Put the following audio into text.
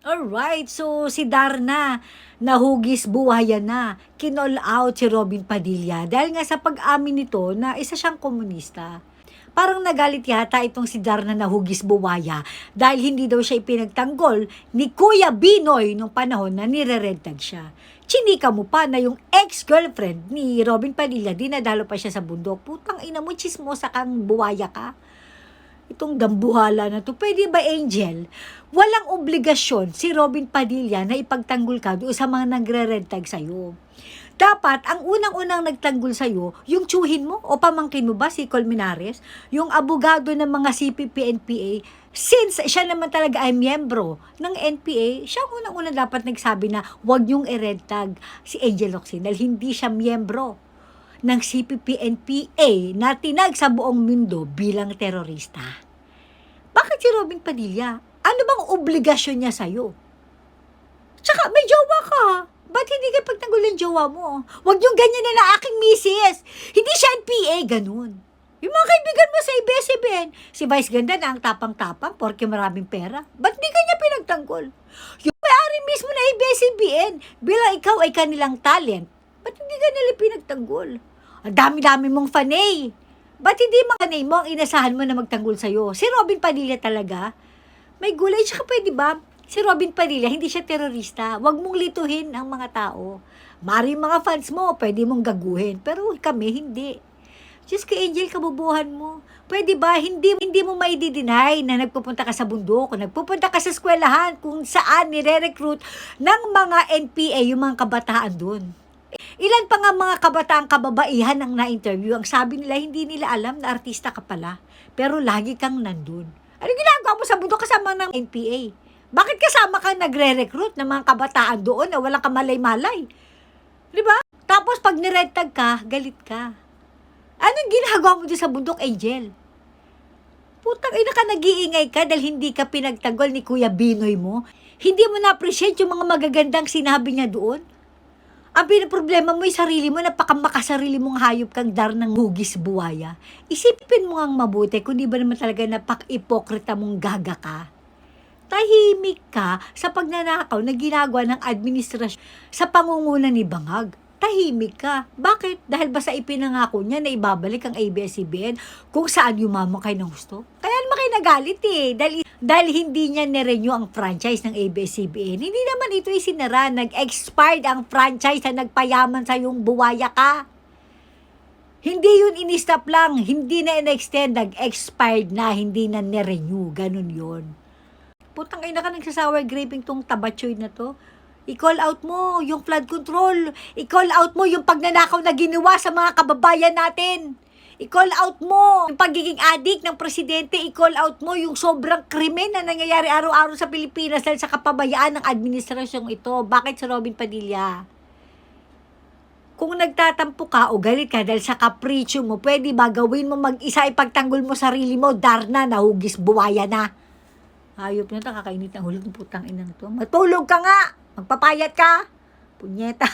Alright, so si Darna, nahugis buhayan na, kinall out si Robin Padilla dahil nga sa pag-amin nito na isa siyang komunista. Parang nagalit yata itong si Darna na hugis buwaya dahil hindi daw siya ipinagtanggol ni Kuya Binoy nung panahon na nire-red tag siya. Chinika mo pa na yung ex-girlfriend ni Robin Padilla, dinadalo pa siya sa bundok. Putang ina mo, chismosa kang buwaya ka. Itong dambuhala na to, pwede ba, Angel? Walang obligasyon si Robin Padilla na ipagtanggol ka doon sa mga nagre-red tag sa'yo. Dapat, ang unang-unang nagtanggol sa'yo, yung tsuhin mo o pamangkin mo ba, si Colmenares, yung abogado ng mga CPP-NPA, since siya naman talaga ay miyembro ng NPA, siya ang unang-unang dapat nagsabi na huwag yung i-red tag si Angel Locsin dahil hindi siya miyembro ng CPP-NPA na tinag sa buong mundo bilang terorista. Bakit si Robin Padilla? Ano bang obligasyon niya sa'yo? Tsaka may jowa ka. Ba't hindi ka pagtanggol ng jowa mo? Huwag yung ganyan na aking misis. Hindi siya NPA, ganun. Yung mga kaibigan mo sa ABS-CBN, si Vice Ganda na ang tapang-tapang porque maraming pera. Ba't di ka niya pinagtanggol? Yung may-ari mismo na ABS-CBN, bilang ikaw ay kanilang talent, ba't hindi ka nila pinagtanggol? Ang dami-dami mong fanay. Ba't hindi mga fanay mo ang inasahan mo na magtanggol sa'yo? Si Robin Padilla talaga? May gulay. Tsaka pwede ba? Si Robin Padilla, hindi siya terorista. Huwag mong lituhin ang mga tao. Mari mga fans mo, pwede mong gaguhin. Pero kami, hindi. Diyos ka, Angel, kabubuhan mo. Pwede ba? Hindi mo maidi-deny na nagpupunta ka sa bundok, nagpupunta ka sa eskwelahan kung saan nire-recruit ng mga NPA yung mga kabataan doon. Ilan pa nga mga kabataang kababaihan ang na-interview. Ang sabi nila, hindi nila alam na artista ka pala. Pero lagi kang nandun. Ano ginagawa mo sa bundok kasama ng NPA? Bakit kasama ka nagre-recruit ng mga kabataan doon na walang kamalay-malay? Diba? Tapos pag nired tag ka, galit ka. Anong ginagawa mo dyan sa bundok, Angel? Putang ina ka, nag-iingay ka dahil hindi ka pinagtanggol ni Kuya Binoy mo. Hindi mo na-appreciate yung mga magagandang sinabi niya doon. Ang pinaproblema mo yung sarili mo, napakamakasarili mong hayop kang Darnang hugis buwaya. Isipin mo ang mabuti kung di ba naman talaga napak-ipokrita mong gaga ka. Tahimik ka sa pagnanakaw na ginagawa ng administrasyon sa pangunguna ni Bangag. Tahimik ka. Bakit? Dahil ba sa ipinangako niya na ibabalik ang ABS-CBN kung saan yumaman kayo ng gusto? Kaya naman kayo nagalit eh. Dahil hindi niya nirenew ang franchise ng ABS-CBN. Hindi naman ito isinara. Nag-expired ang franchise na nagpayaman sa yung buwaya ka. Hindi yun in-stop lang. Hindi na in-extend. Nag-expired na. Hindi na nirenew. Ganun yun. Putang ina ka, nagsasour graping tong tabatsoy na to. I-call out mo yung flood control. I-call out mo yung pagnanakaw na ginawa sa mga kababayan natin. I-call out mo yung pagiging addict ng presidente. I-call out mo yung sobrang krimen na nangyayari araw-araw sa Pilipinas dahil sa kapabayaan ng administrasyong ito. Bakit si Robin Padilla? Kung nagtatampo ka o galit ka dahil sa kapritsyo mo, pwede ba gawin mo mag-isa, ipagtanggol mo sarili mo? Darna, nahugis buwaya na. Hayop na ito, kakainit ng hulog ng putang inang ito. Matulog ka nga! Magpapayat ka! Punyeta!